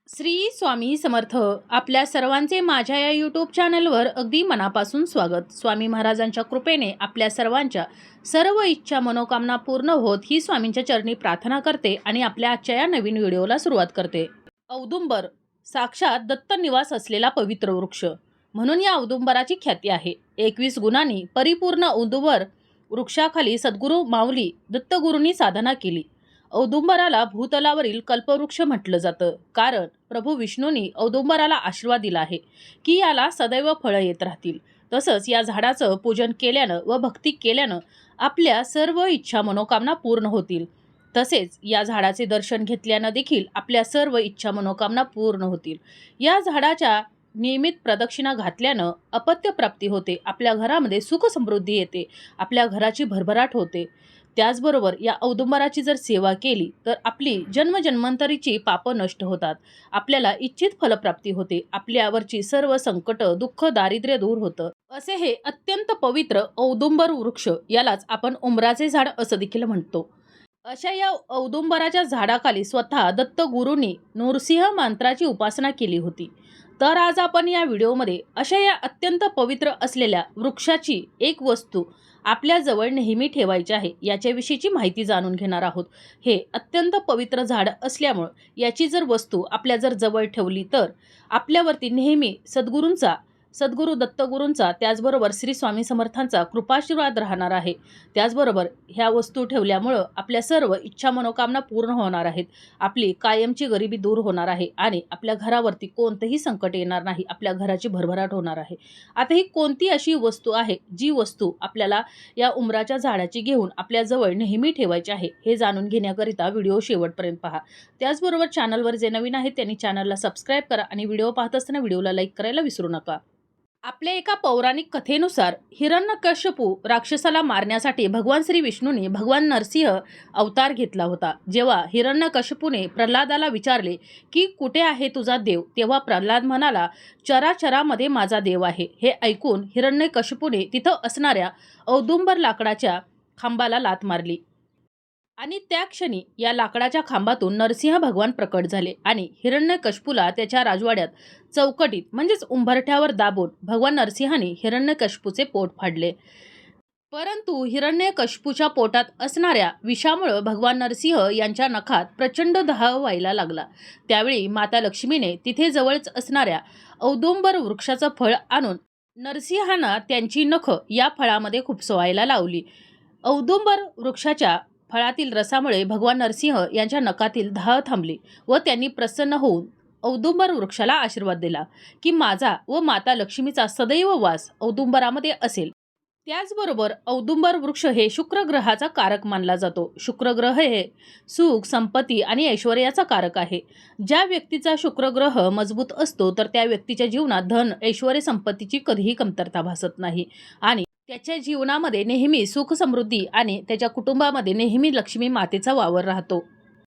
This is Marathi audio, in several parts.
श्री स्वामी समर्थ. आपल्या सर्वांचे माझ्या या यूट्यूब चॅनलवर अगदी मनापासून स्वागत. स्वामी महाराजांच्या कृपेने आपल्या सर्वांच्या सर्व इच्छा मनोकामना पूर्ण होत ही स्वामींच्या चरणी प्रार्थना करते आणि आपल्या आजच्या या नवीन व्हिडिओला सुरुवात करते. औदुंबर साक्षात दत्त निवास असलेला पवित्र वृक्ष म्हणून या औदुंबराची ख्याती आहे. 21 गुणांनी परिपूर्ण औदुंबर वृक्षाखाली सद्गुरू माऊली दत्तगुरूंनी साधना केली. औदुंबराला भूतलावरील कल्पवृक्ष म्हटलं जातं, कारण प्रभू विष्णूंनी औदुंबराला आशीर्वाद दिला आहे की याला सदैव फळं येत राहतील. तसंच या झाडाचं पूजन केल्यानं व भक्ती केल्यानं आपल्या सर्व इच्छा मनोकामना पूर्ण होतील. तसेच या झाडाचे दर्शन घेतल्यानं देखील आपल्या सर्व इच्छा मनोकामना पूर्ण होतील. या झाडाच्या नियमित प्रदक्षिणा घातल्यानं अपत्य प्राप्ती होते, आपल्या घरामध्ये सुख समृद्धी येते, आपल्या घराची भरभराट होते. त्याचबरोबर या औदुंबराची जर सेवा केली तर आपली जन्मजन्मांतरीची पापं नष्ट होतात, आपल्याला इच्छित फलप्राप्ती होते, आपल्यावरची सर्व संकट दुःख दारिद्र्य दूर होतं. असे हे अत्यंत पवित्र औदुंबर वृक्ष, यालाच आपण उंबराचे झाड असं देखील म्हणतो. अशा या औदुंबराच्या झाडाखाली स्वतः दत्तगुरूंनी नृसिंह मंत्राची उपासना केली होती. तर आज आपण या व्हिडिओमध्ये अशा या अत्यंत पवित्र असलेल्या वृक्षाची एक वस्तू आपल्या जवळ नेहमी ठेवायची आहे याच्याविषयीची माहिती जाणून घेणार आहोत. हे अत्यंत पवित्र झाड असल्यामुळं याची जर वस्तू आपल्या जर जवळ ठेवली तर आपल्यावरती नेहमी सद्गुरू दत्तगुरूंचा त्याचबरोबर श्री स्वामी समर्थांचा कृपाशीर्वाद राहणार आहे. त्याचबरोबर ह्या वस्तू ठेवल्यामुळं आपल्या सर्व इच्छा मनोकामना पूर्ण होणार आहेत, आपली कायमची गरिबी दूर होणार आहे आणि आपल्या घरावरती कोणतंही संकट येणार नाही, आपल्या घराची भरभराट होणार आहे. आता ही कोणती अशी वस्तू आहे जी वस्तू आपल्याला या उंबराच्या झाडाची घेऊन आपल्या जवळ नेहमी ठेवायची आहे हे जाणून घेण्याकरिता व्हिडिओ शेवटपर्यंत पहा. त्याचबरोबर चॅनलवर जे नवीन आहेत त्यांनी चॅनलला सबस्क्राईब करा आणि व्हिडिओ पाहत असताना व्हिडिओला लाईक करायला विसरू नका. आपल्या एका पौराणिक कथेनुसार हिरण्यकश्यपू राक्षसाला मारण्यासाठी भगवान श्री विष्णूने भगवान नरसिंह अवतार घेतला होता. जेव्हा हिरण्यकश्यपूने प्रल्हादाला विचारले की कुठे आहे तुझा देव, तेव्हा प्रल्हाद म्हणाला, चराचरामध्ये माझा देव आहे. हे ऐकून हिरण्यकश्यपूने तिथं असणाऱ्या औदुंबर लाकडाच्या खांबाला लाथ मारली आणि त्या क्षणी या लाकडाच्या खांबातून नरसिंह भगवान प्रकट झाले आणि हिरण्यकश्यपूला त्याच्या राजवाड्यात चौकटीत म्हणजेच उंबरठ्यावर दाबून भगवान नरसिंहाने हिरण्यकश्यपूचे पोट फाडले. परंतु हिरण्यकश्यपूच्या पोटात असणाऱ्या विषामुळे भगवान नरसिंह यांच्या नखात प्रचंड दाह व्हायला लागला. त्यावेळी माता लक्ष्मीने तिथे जवळच असणाऱ्या औदुंबर वृक्षाचं फळ आणून नरसिंहांना त्यांची नख या फळामध्ये खुपसवायला लावली. औदुंबर वृक्षाच्या फळातील रसामुळे भगवान नरसिंह यांच्या नखातील दाह थांबली व त्यांनी प्रसन्न होऊन औदुंबर वृक्षाला आशीर्वाद दिला की माझा व माता लक्ष्मीचा सदैव वास औदुंबरामध्ये असेल. त्याचबरोबर औदुंबर वृक्ष हे शुक्र ग्रहाचा कारक मानला जातो. शुक्र ग्रह हे सुख संपत्ती आणि ऐश्वर्याचा कारक आहे. ज्या व्यक्तीचा शुक्र ग्रह मजबूत असतो तर त्या व्यक्तीच्या जीवनात धन ऐश्वर्य संपत्तीची कधीही कमतरता भासत नाही आणि त्याच्या जीवनामध्ये नेहमी सुख समृद्धी आणि त्याच्या कुटुंबामध्ये नेहमी लक्ष्मी मातेचा वावर राहतो.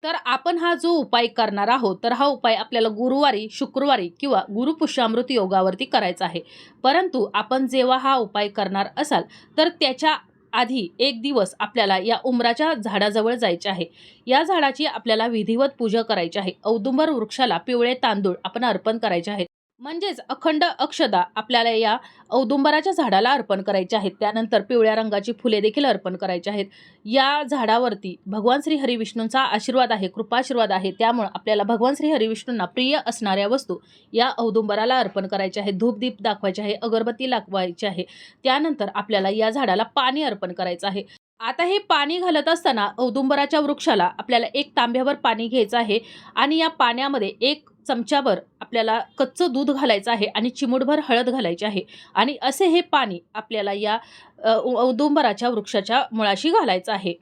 तर आपण हा जो उपाय करणार आहोत तर हा उपाय आपल्याला गुरुवारी, शुक्रवारी किंवा गुरुपुष्यामृत योगावरती करायचा आहे. परंतु आपण जेव्हा हा उपाय करणार असाल तर त्याच्या आधी एक दिवस आपल्याला या उंबराच्या झाडाजवळ जायचे आहे. या झाडाची आपल्याला विधिवत पूजा करायची आहे. औदुंबर वृक्षाला पिवळे तांदूळ आपण अर्पण करायचे आहेत, म्हणजेच अखंड अक्षदा आपल्याला या औदुंबराच्या झाडाला अर्पण करायचे आहेत. त्यानंतर पिवळ्या रंगाची फुले देखील अर्पण करायची आहेत. या झाडावरती भगवान श्री हरिविष्णूंचा आशीर्वाद आहे, कृपाशीर्वाद आहे. त्यामुळे आपल्याला भगवान श्री हरिविष्णूंना प्रिय असणाऱ्या वस्तू या औदुंबराला अर्पण करायच्या आहेत. धूपदीप दाखवायचे आहे, अगरबत्ती दाखवायची आहे. त्यानंतर आपल्याला या झाडाला पाणी अर्पण करायचं आहे. आता हे पाणी घालत असताना औदुंबराच्या वृक्षाला आपल्याला एक तांब्यावर पाणी घ्यायचं आहे आणि या पाण्यामध्ये एक चमच्याभर आपल्याला कच्चं दूध घालायचं आहे आणि चिमूटभर हळद घालायची आहे आणि असे हे पाणी आपल्याला या औदुंबराच्या वृक्षाच्या मुळाशी घालायचं आहे.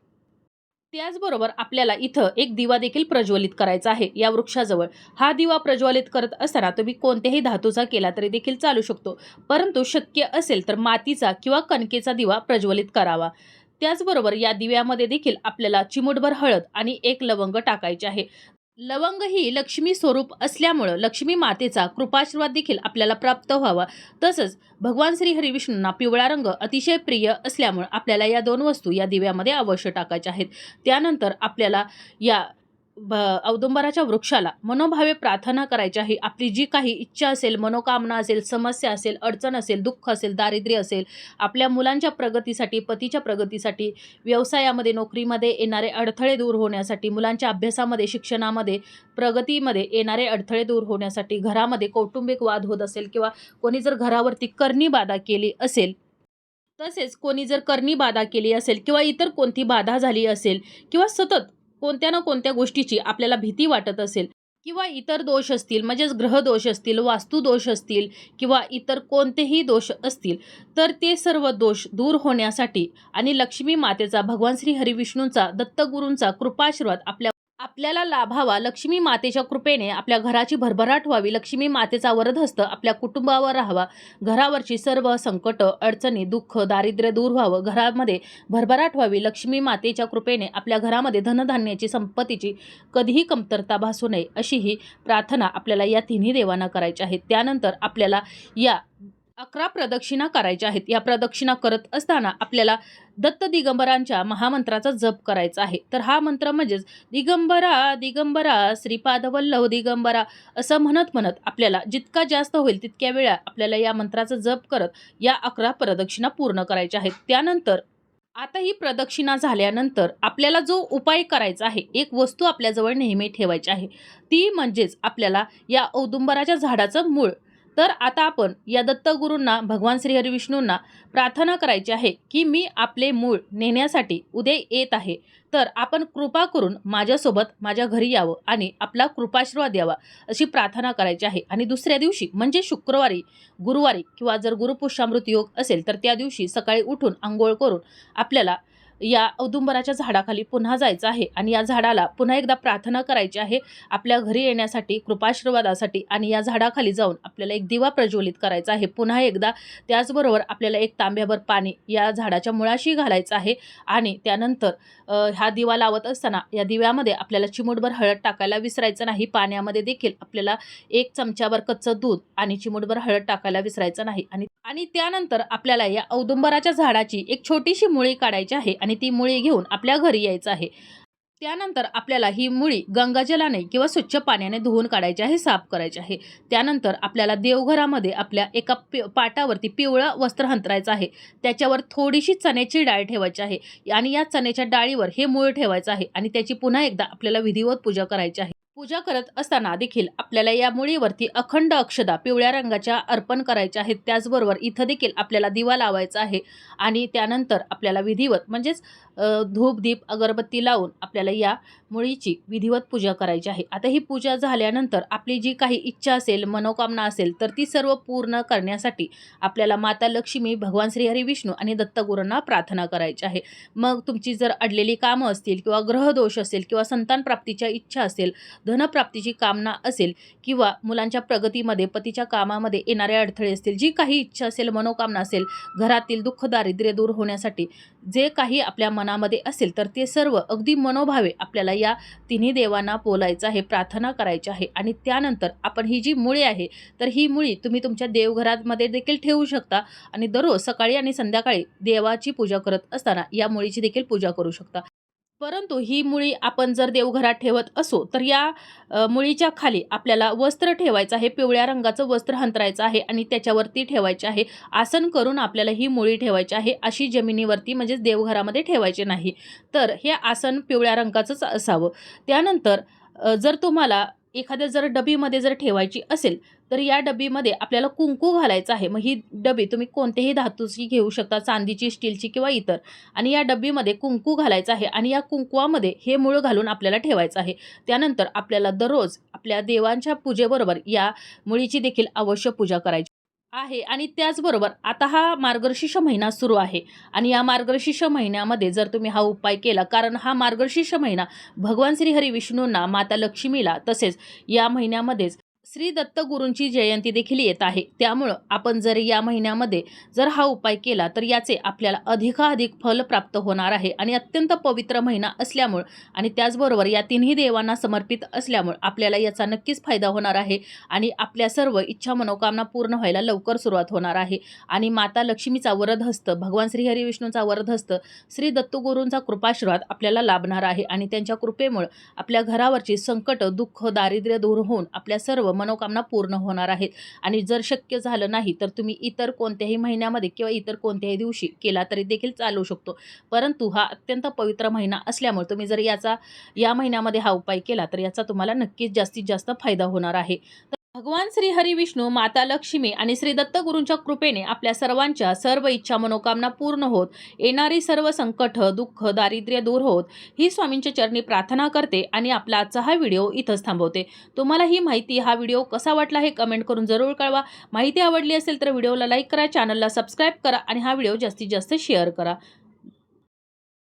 त्याचबरोबर आपल्याला इथं एक दिवा देखील प्रज्वलित करायचा आहे या वृक्षाजवळ. हा दिवा प्रज्वलित करत असताना तुम्ही कोणत्याही धातूचा केला तरी देखील चालू शकतो, परंतु शक्य असेल तर मातीचा किंवा कणकेचा दिवा प्रज्वलित करावा. त्याचबरोबर या दिव्यामध्ये देखील आपल्याला चिमूटभर हळद आणि एक लवंग टाकायचे आहे. लवंग ही लक्ष्मी स्वरूप असल्यामुळं लक्ष्मी मातेचा कृपाशीर्वाद देखील आपल्याला प्राप्त व्हावा. तसंच भगवान श्री हरिविष्णूंना पिवळा रंग अतिशय प्रिय असल्यामुळे आपल्याला या दोन वस्तू या दिव्यामध्ये अवश्य टाकायच्या आहेत. त्यानंतर आपल्याला या औदुंबराच्या वृक्षाला मनोभावे प्रार्थना करायची आहे. आपली जी काही इच्छा असेल, मनोकामना असेल, समस्या असेल, अडचण असेल, दुःख असेल, दारिद्र्य असेल, आपल्या मुलांच्या प्रगतीसाठी, पतीच्या प्रगतीसाठी, व्यवसायामध्ये, नोकरीमध्ये येणारे अडथळे दूर होण्यासाठी, मुलांच्या अभ्यासामध्ये, शिक्षणामध्ये, प्रगतीमध्ये येणारे अडथळे दूर होण्यासाठी, घरामध्ये कौटुंबिक वाद होत असेल किंवा कोणी जर घरावरती करणी बाधा केली असेल, तसेच कोणी जर करणी बाधा केली असेल किंवा इतर कोणती बाधा झाली असेल किंवा सतत कोणत्या ना कोणत्या गोष्टीची आपल्याला भीती वाटत असेल किंवा इतर दोष असतील, म्हणजेच ग्रह दोष असतील, वास्तू दोष असतील किंवा इतर कोणतेही दोष असतील, तर ते सर्व दोष दूर होण्यासाठी आणि लक्ष्मी मातेचा, भगवान श्री हरिविष्णूंचा, दत्तगुरूंचा कृपाशीर्वाद आपल्याला लाभावा, लक्ष्मी मातेच्या कृपेने आपल्या घराची भरभराट व्हावी, लक्ष्मी मातेचा वरदहस्त आपल्या कुटुंबावर राहावा, घरावरची सर्व संकट, अडचणी, दुःख, दारिद्र्य दूर व्हावं, घरामध्ये भरभराट व्हावी, लक्ष्मी मातेच्या कृपेने आपल्या घरामध्ये धनधान्याची, संपत्तीची कधीही कमतरता भासू नये, अशी ही प्रार्थना आपल्याला या तिन्ही देवांना करायची आहे. त्यानंतर आपल्याला या 11 प्रदक्षिणा करायच्या आहेत. या प्रदक्षिणा करत असताना आपल्याला दत्त दिगंबरांच्या महामंत्राचा जप करायचा आहे. तर हा मंत्र म्हणजेच दिगंबरा दिगंबरा श्रीपाद वल्लभ दिगंबरा असं म्हणत म्हणत आपल्याला जितका जास्त होईल तितक्या वेळा आपल्याला या मंत्राचा जप करत या 11 प्रदक्षिणा पूर्ण करायच्या आहेत. त्यानंतर आता ही प्रदक्षिणा झाल्यानंतर आपल्याला जो उपाय करायचा आहे, एक वस्तू आपल्याजवळ नेहमी ठेवायची आहे, ती म्हणजेच आपल्याला या औदुंबराच्या झाडाचं मूळ. तर आता आपण या दत्तगुरूंना, भगवान श्री हरिविष्णूंना प्रार्थना करायची आहे की मी आपले मूळ नेण्यासाठी उद्या येत आहे, तर आपण कृपा करून माझ्यासोबत माझ्या घरी यावं आणि आपला कृपाशीर्वाद द्यावा, अशी प्रार्थना करायची आहे. आणि दुसऱ्या दिवशी म्हणजे शुक्रवारी, गुरुवारी किंवा जर गुरुपुष्यामृत योग असेल तर त्या दिवशी सकाळी उठून अंघोळ करून आपल्याला या औदुंबराच्या झाडाखाली पुन्हा जायचं आहे आणि या झाडाला पुन्हा एकदा प्रार्थना करायची आहे आपल्या घरी येण्यासाठी, कृपाशीर्वादासाठी. आणि या झाडाखाली जाऊन आपल्याला एक दिवा प्रज्वलित करायचा आहे पुन्हा एकदा. त्याचबरोबर आपल्याला एक तांब्याभर पाणी या झाडाच्या मुळाशी घालायचं आहे आणि त्यानंतर हा दिवा लावत असताना या दिव्यामध्ये आपल्याला चिमूटभर हळद टाकायला विसरायचं नाही. पाण्यामध्ये देखील आपल्याला 1 चमचाभर कच्चं दूध आणि चिमूटभर हळद टाकायला विसरायचं नाही. आणि त्यानंतर आपल्याला या औदुंबराच्या झाडाची एक छोटीशी मुळी काढायची आहे आणि ती मुळी घेऊन आपल्या घरी यायचं आहे. त्यानंतर आपल्याला ही मुळी गंगाजलाने किंवा स्वच्छ पाण्याने धुवून काढायची आहे, साफ करायची आहे. त्यानंतर आपल्याला देवघरामध्ये आपल्या एका पाटावरती पिवळं वस्त्र अंथरायचं आहे. त्याच्यावर थोडीशी चण्याची डाळ ठेवायची आहे आणि या चण्याच्या डाळीवर हे मूळ ठेवायचं आहे आणि त्याची पुन्हा एकदा आपल्याला विधिवत पूजा करायची आहे. पूजा करत असताना देखील आपल्याला या मुळीवरती अखंड अक्षदा पिवळ्या रंगाच्या अर्पण करायच्या आहेत. त्याचबरोबर इथं देखील आपल्याला दिवा लावायचा आहे आणि त्यानंतर आपल्याला विधिवत म्हणजेच धूप, दीप, अगरबत्ती लावून आपल्याला या मुळीची विधिवत पूजा करायची आहे. आता ही पूजा झाल्यानंतर आपली जी काही इच्छा असेल, मनोकामना असेल, तर ती सर्व पूर्ण करण्यासाठी आपल्याला माता लक्ष्मी, भगवान श्री हरिविष्णू आणि दत्तगुरूंना प्रार्थना करायची आहे. मग तुमची जर अडलेली कामं असतील किंवा ग्रहदोष असेल किंवा संतान प्राप्तीच्या इच्छा असेल, धनप्राप्तीची कामना असेल किंवा मुलांच्या प्रगतीमध्ये, पतीच्या कामामध्ये येणारे अडथळे असतील, जी काही इच्छा असेल, मनोकामना असेल, घरातील दुःख, दारिद्र्य दूर होण्यासाठी जे काही आपल्या मनामध्ये असेल, तर ते सर्व अगदी मनोभावे आपल्याला या तिन्ही देवांना बोलायचं आहे, प्रार्थना करायची आहे. आणि त्यानंतर आपण ही जी मुळे आहे, तर ही मुळी तुम्ही तुमच्या देवघरामध्ये देखील ठेवू शकता आणि दररोज सकाळी आणि संध्याकाळी देवाची पूजा करत असताना या मुळीची देखील पूजा करू शकता. परंतु ही मुळी आपण जर देवघरात ठेवत असो तर या मुळीच्या खाली आपल्याला वस्त्र ठेवायचं आहे, पिवळ्या रंगाचं वस्त्र अंथरायचं आहे आणि त्याच्यावरती ठेवायचे आहे. आसन करून आपल्याला ही मुळी ठेवायची आहे, अशी जमिनीवरती म्हणजेच देवघरामध्ये ठेवायचे नाही. तर हे आसन पिवळ्या रंगाचंच असावं. त्यानंतर जर तुम्हाला एखाद्या जर डबीमध्ये जर ठेवायची असेल तर या डबीमध्ये आपल्याला कुंकू घालायचं आहे. मग ही डबी तुम्ही कोणत्याही धातूची घेऊ शकता, चांदीची, स्टीलची किंवा इतर. आणि या डबीमध्ये कुंकू घालायचं आहे आणि या कुंकवामध्ये हे मूळ घालून आपल्याला ठेवायचं आहे. त्यानंतर आपल्याला दररोज आपल्या देवांच्या पूजेबरोबर या मुळीची देखील अवश्य पूजा करायची आहे. आणि त्याचबरोबर आता हा मार्गशीर्ष महिना सुरू आहे आणि या मार्गशीर्ष महिन्यामध्ये जर तुम्ही हा उपाय केला, कारण हा मार्गशीर्ष महिना भगवान श्री हरी विष्णूंना, माता लक्ष्मीला, तसेच या महिन्यामध्येच श्री दत्त गुरूंची जयंती देखील येत आहे. त्यामुळं आपण जर या महिन्यामध्ये जर हा उपाय केला तर याचे आपल्याला अधिकाधिक फल प्राप्त होणार आहे आणि अत्यंत पवित्र महिना असल्यामुळं आणि त्याचबरोबर या तिन्ही देवांना समर्पित असल्यामुळं आपल्याला याचा नक्कीच फायदा होणार आहे आणि आपल्या सर्व इच्छा मनोकामना पूर्ण व्हायला लवकर सुरुवात होणार आहे. आणि माता लक्ष्मीचा वरदहस्त, भगवान श्री हरी विष्णूचा वरदहस्त, श्री दत्तगुरूंचा कृपाशीर्वाद आपल्याला लाभणार आहे आणि त्यांच्या कृपेमुळे आपल्या घरावरची संकट, दुःख, दारिद्र्य दूर होऊन आपल्या सर्व मनोकामना पूर्ण होणार आहेत. आणि जर शक्य झालं नाही तर तुम्ही इतर कोणत्याही महिन्यामध्ये किंवा इतर कोणत्याही दिवशी केला तरी देखील चालू शकतो. परंतु हा अत्यंत पवित्र महिना असल्यामुळे तुम्ही जर या महिन्यामध्ये हा उपाय केला तर याचा तुम्हाला नक्कीच जास्तीत जास्त फायदा होणार आहे. भगवान श्री हरी विष्णू, माता लक्ष्मी आणि श्री दत्त गुरूंच्या कृपेने आपल्या सर्वांच्या सर्व इच्छा मनोकामना पूर्ण होत, येणारी सर्व संकट, दुःख, दारिद्र्य दूर होत ही स्वामींच्या चरणी प्रार्थना करते आणि आपला आजचा हा व्हिडिओ इथंच थांबवते. तुम्हाला ही माहिती, हा व्हिडिओ कसा वाटला हे कमेंट करून जरूर कळवा. माहिती आवडली असेल तर व्हिडिओला लाईक करा, चॅनलला सबस्क्राईब करा आणि हा व्हिडिओ जास्तीत जास्त शेअर करा.